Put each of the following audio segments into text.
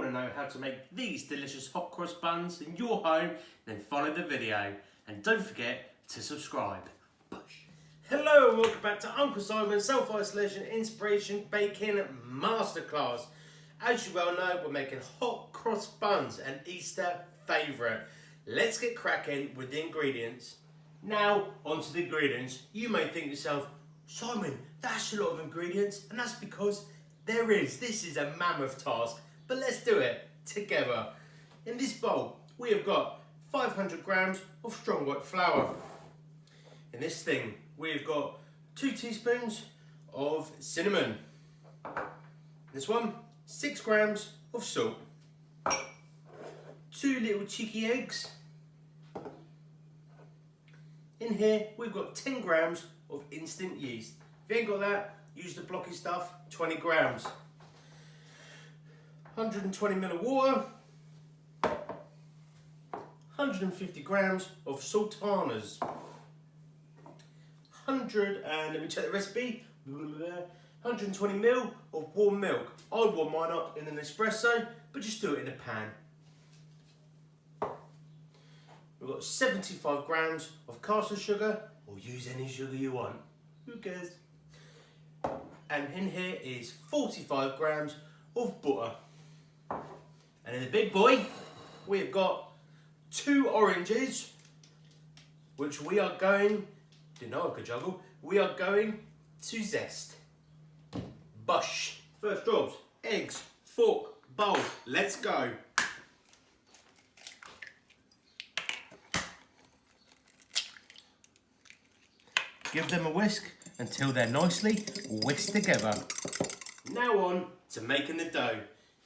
want to know how to make these delicious hot cross buns in your home, then follow the video. And don't forget to subscribe. Hello and welcome back to Uncle Simon's Self-Isolation Inspiration Baking Masterclass. As you well know, we're making hot cross buns, an Easter favourite. Let's get cracking with the ingredients. Now, onto the ingredients. You may think to yourself, Simon, that's a lot of ingredients, and that's because there is. This is a mammoth task, but let's do it together. In this bowl, we have got 500 grams of strong white flour. In this thing, we've got 2 teaspoons of cinnamon. This one, 6 grams of salt. 2 little cheeky eggs. In here, we've got 10 grams of instant yeast. If you ain't got that, use the blocky stuff, 20 grams. 120 ml of water. 150 grams of Sultanas. let me check the recipe. 120 ml of warm milk. I warm mine up in an espresso, but just do it in a pan. We've got 75 grams of caster sugar, or use any sugar you want. Who cares? And in here is 45 grams of butter. And in the big boy, we've got 2 oranges, which we are going, didn't know I could juggle, we are going to zest. Bush. First jobs, eggs, fork, bowl, let's go. Give them a whisk until they're nicely whisked together. Now on to making the dough.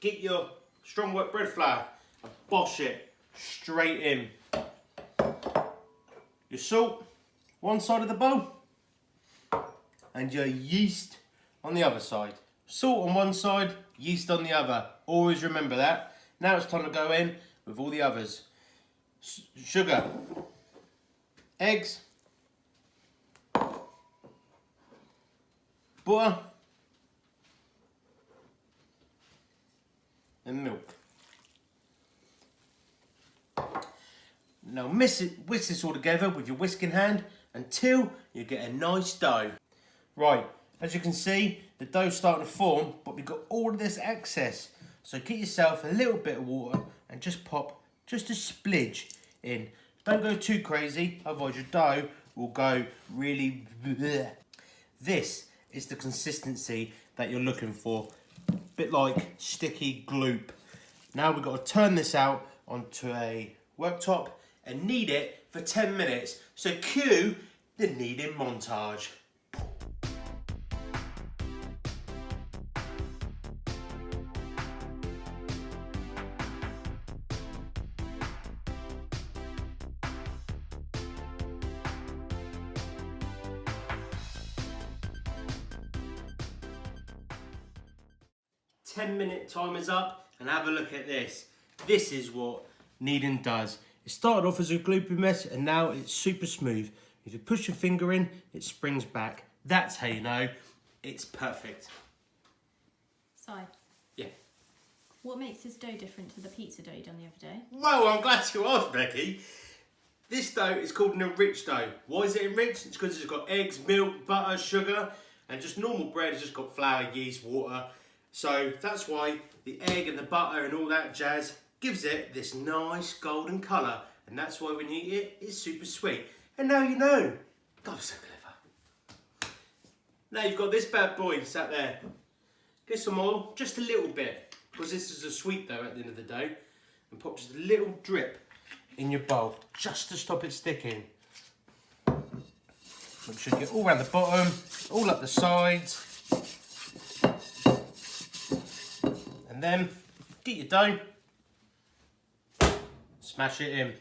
Get your strong white bread flour and bosh it straight in. Your salt, one side of the bowl, and your yeast on the other side. Salt on one side, yeast on the other. Always remember that. Now it's time to go in with all the others. Sugar, eggs, butter, and milk. Now whisk this all together with your whisking hand until you get a nice dough. Right, as you can see, the dough's starting to form, but we've got all of this excess. So get yourself a little bit of water and just pop just a splidge in. Don't go too crazy, otherwise your dough will go really bleh. This is the consistency that you're looking for. A bit like sticky gloop. Now we've got to turn this out onto a worktop and knead it for 10 minutes. So cue the kneading montage. Ten-minute time is up, and have a look at this. This is what kneading does. It started off as a gloopy mess, and now it's super smooth. If you push your finger in, it springs back. That's how you know it's perfect. Si. Yeah. What makes this dough different to the pizza dough you done the other day? Well, I'm glad you asked, Becky. This dough is called an enriched dough. Why is it enriched? It's because it's got eggs, milk, butter, sugar, and just normal bread has just got flour, yeast, water. So that's why the egg and the butter and all that jazz gives it this nice golden colour. And that's why when you eat it, it's super sweet. And now you know. God, I'm so clever. Now you've got this bad boy sat there. Get some oil, just a little bit, because this is a sweet dough at the end of the day. And pop just a little drip in your bowl, just to stop it sticking. Make sure you get all around the bottom, all up the sides. And then get your dough, smash it in.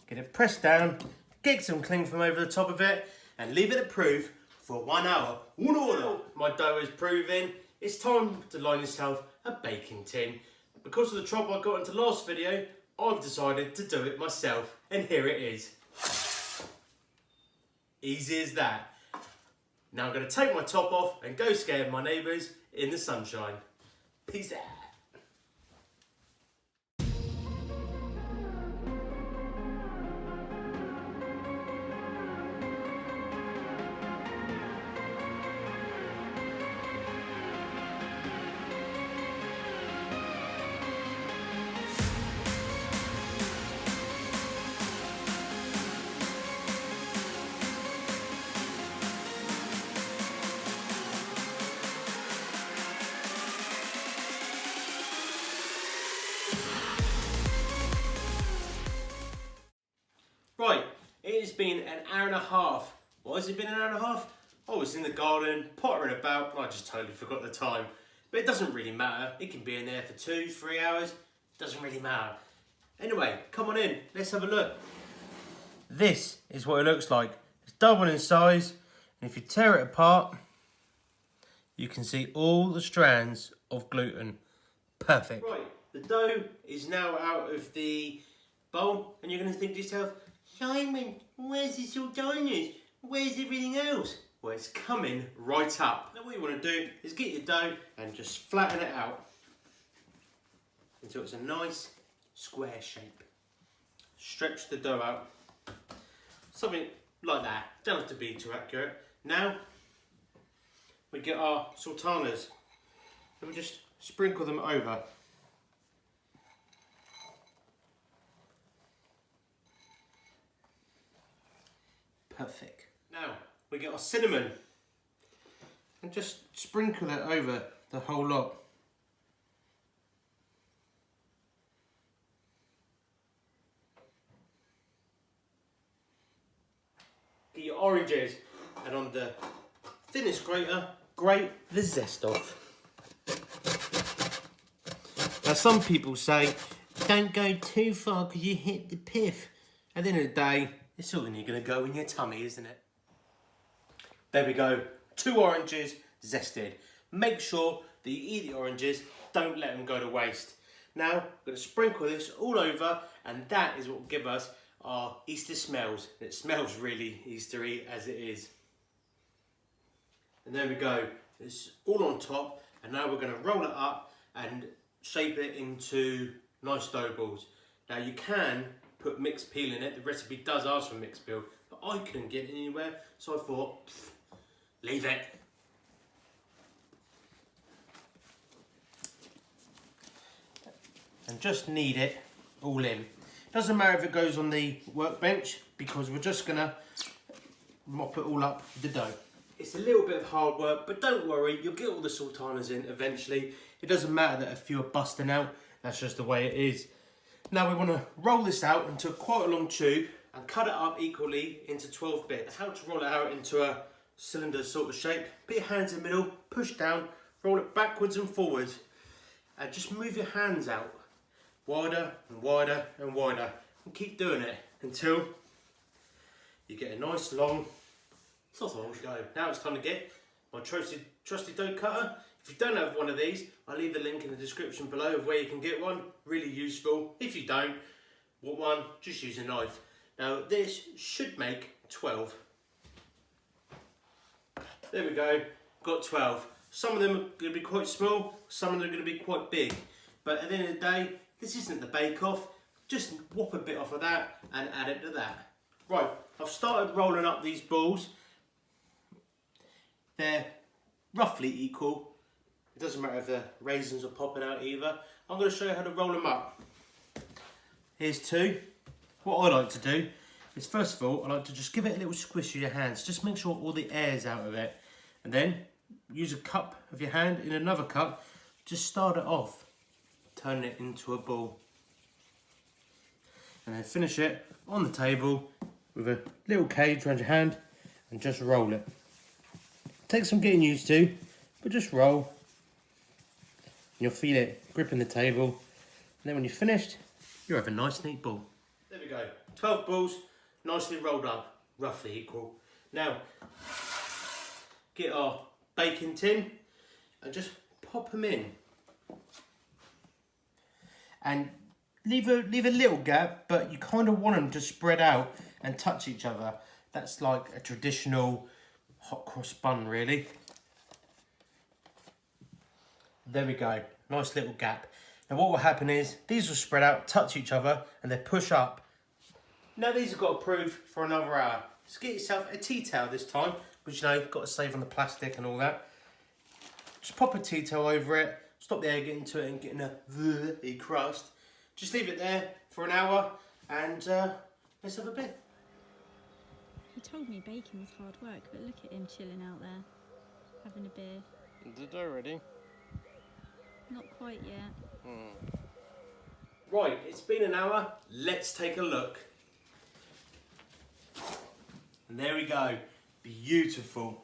Get it pressed down, get some cling film over the top of it, and leave it at proof for 1 hour. My dough is proving. It's time to line yourself a baking tin. Because of the trouble I got into last video, I've decided to do it myself, and here it is. Easy as that. Now I'm going to take my top off and go scare my neighbours in the sunshine. Peace out. been an hour and a half. Why has it been an hour and a half? I was in the garden, pottering about, and I just totally forgot the time. But it doesn't really matter. It can be in there for 2-3 hours. Doesn't really matter. Anyway, come on in. Let's have a look. This is what it looks like. It's double in size, and if you tear it apart, you can see all the strands of gluten. Perfect. Right, the dough is now out of the bowl, and you're going to think to yourself, Simon, where's the sultanas? Where's everything else? Well, it's coming right up. Now what you want to do is get your dough and just flatten it out until it's a nice square shape. Stretch the dough out. Something like that. Don't have to be too accurate. Now we get our sultanas and we just sprinkle them over. Perfect. Now we get our cinnamon and just sprinkle it over the whole lot. Get your oranges and on the thinnest grater, grate the zest off. Now some people say, don't go too far because you hit the pith. At the end of the day, it's all only going to go in your tummy, isn't it? There we go, 2 oranges zested. Make sure that you eat the oranges, don't let them go to waste. Now, I'm going to sprinkle this all over, and that is what will give us our Easter smells. It smells really Eastery as it is. And there we go, it's all on top, and now we're going to roll it up and shape it into nice dough balls. Now you can put mixed peel in it, the recipe does ask for mixed peel, but I couldn't get it anywhere, so I thought, leave it. And just knead it all in. Doesn't matter if it goes on the workbench because we're just gonna mop it all up with the dough. It's a little bit of hard work, but don't worry, you'll get all the sultanas in eventually. It doesn't matter that a few are busting out, that's just the way it is. Now we want to roll this out into quite a long tube and cut it up equally into 12 bits. How to roll it out into a cylinder sort of shape. Put your hands in the middle, push down, roll it backwards and forwards, and just move your hands out wider and wider and wider, and keep doing it until you get a nice long sausage dough. Now it's time to get my trusty dough cutter. If you don't have one of these, I'll leave the link in the description below of where you can get one. Really useful. If you don't want one, just use a knife. Now this should make 12. There we go, got 12. Some of them are going to be quite small, some of them are going to be quite big. But at the end of the day, this isn't the bake-off. Just whop a bit off of that and add it to that. Right, I've started rolling up these balls. They're roughly equal. It doesn't matter if the raisins are popping out either. I'm going to show you how to roll them up. Here's 2. What I like to do is, first of all, I like to just give it a little squish with your hands. Just make sure all the air's out of it. And then use a cup of your hand in another cup. Just start it off, turn it into a ball. And then finish it on the table with a little cage around your hand and just roll it. Takes some getting used to, but just roll. And you'll feel it gripping the table. And then when you're finished, you'll have a nice neat ball. There we go, 12 balls, nicely rolled up, roughly equal. Now, get our baking tin and just pop them in. And leave a little gap, but you kind of want them to spread out and touch each other. That's like a traditional hot cross bun, really. There we go, nice little gap. Now what will happen is, these will spread out, touch each other, and they push up. Now these have got to prove for another hour. Just get yourself a tea towel this time, which you know, you've got to save on the plastic and all that. Just pop a tea towel over it, stop the air getting to it and getting a crust. Just leave it there for an hour and let's have a bit. He told me baking was hard work, but look at him chilling out there, having a beer. Is the dough ready? Not quite yet. Right, it's been an hour. Let's take a look. And there we go. Beautiful.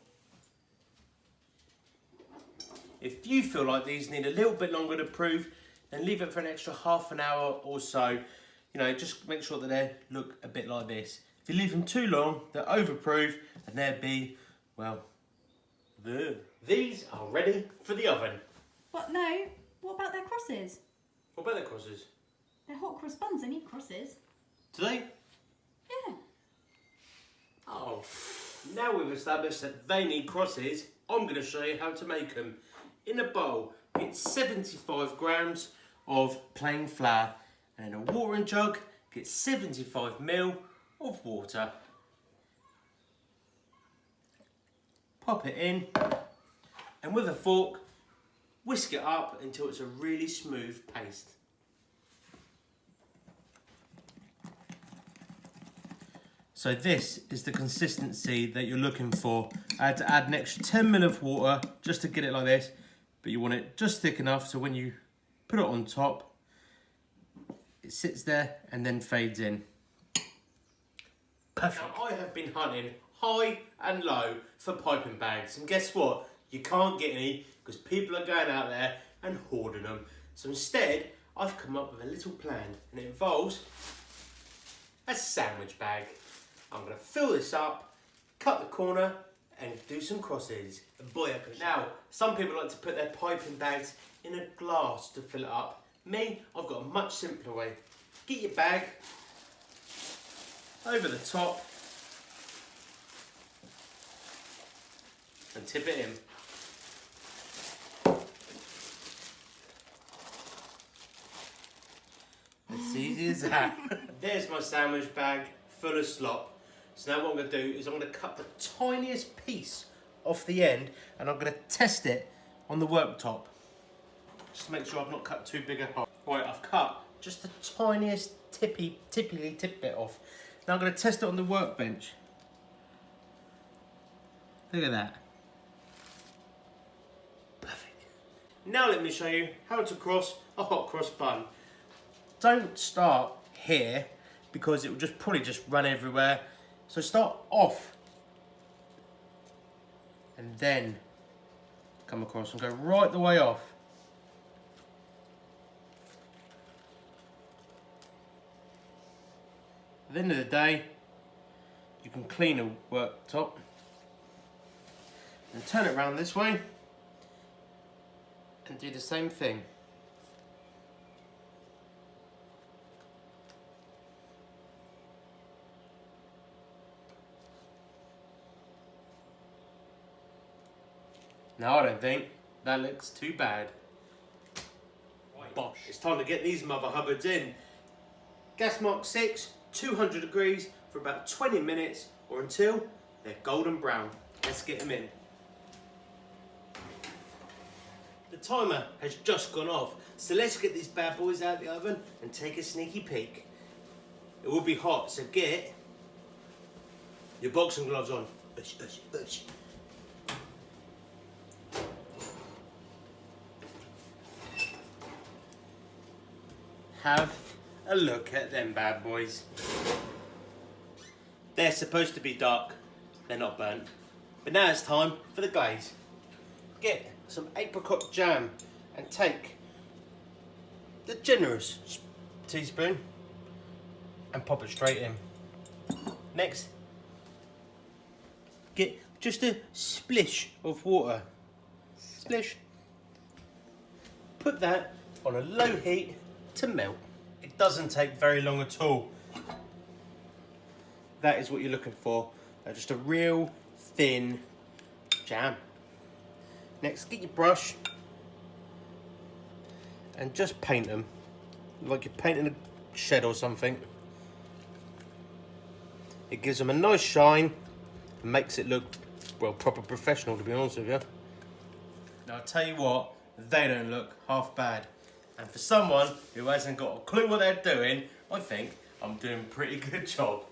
If you feel like these need a little bit longer to proof, then leave it for an extra half an hour or so. You know, just make sure that they look a bit like this. If you leave them too long, they're overproof and they'll be, well, these are ready for the oven. What? No. What about their crosses? What about their crosses? They're hot cross buns. They need crosses. Do they? Yeah. Oh, now we've established that they need crosses, I'm going to show you how to make them. In a bowl, get 75 grams of plain flour, and in a watering jug, get 75 ml of water. Pop it in, and with a fork, whisk it up until it's a really smooth paste. So this is the consistency that you're looking for. I had to add an extra 10 ml of water just to get it like this, but you want it just thick enough so when you put it on top, it sits there and then fades in. Perfect. Now, I have been hunting high and low for piping bags, and guess what? You can't get any because people are going out there and hoarding them. So instead, I've come up with a little plan, and it involves a sandwich bag. I'm going to fill this up, cut the corner, and do some crosses. And boy, I can. Now, some people like to put their piping bags in a glass to fill it up. Me, I've got a much simpler way. Get your bag over the top and tip it in. As easy as that. There's my sandwich bag full of slop. So now what I'm going to do is I'm going to cut the tiniest piece off the end and I'm going to test it on the worktop. Just to make sure I've not cut too big a hole. Right, I've cut just the tiniest tippy bit off. Now I'm going to test it on the workbench. Look at that. Perfect. Now let me show you how to cross a hot cross bun. Don't start here because it will probably just run everywhere. So start off and then come across and go right the way off. At the end of the day, you can clean a worktop and turn it around this way and do the same thing. Now I don't think that looks too bad. Bosh. It's time to get these mother hubbards in. Gas mark 6, 200 degrees for about 20 minutes or until they're golden brown. Let's get them in. The timer has just gone off, so let's get these bad boys out of the oven and take a sneaky peek. It will be hot, so get your boxing gloves on. Ush, ush, ush. Have a look at them bad boys. They're supposed to be dark, they're not burnt. But now it's time for the glaze. Get some apricot jam and take the generous teaspoon and pop it straight in. Next, get just a splish of water. Splish. Put that on a low heat to melt. It doesn't take very long at all. That is what you're looking for. Just a real thin jam. Next, get your brush and just paint them like you're painting a shed or something. It gives them a nice shine and makes it look, well, proper professional, to be honest with you. Now I'll tell you what, they don't look half bad. And for someone who hasn't got a clue what they're doing, I think I'm doing a pretty good job.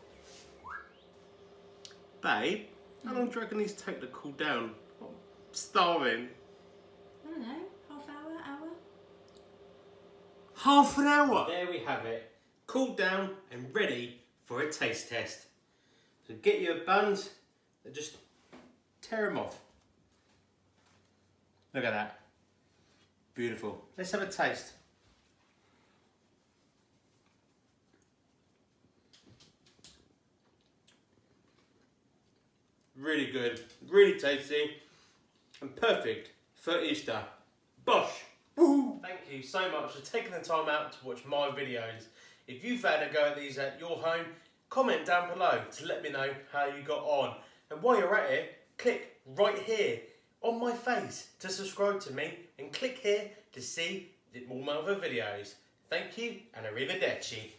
Babe, how long do you reckon these take to cool down? I'm starving. I don't know, hour? Half an hour? There we have it. Cooled down and ready for a taste test. So get your buns and just tear them off. Look at that. Beautiful. Let's have a taste. Really good, really tasty, and perfect for Easter. Bosh! Woo! Thank you so much for taking the time out to watch my videos. If you've had a go at these at your home, comment down below to let me know how you got on. And while you're at it, click right here on my face to subscribe to me, and click here to see more other videos. Thank you, and arrivederci.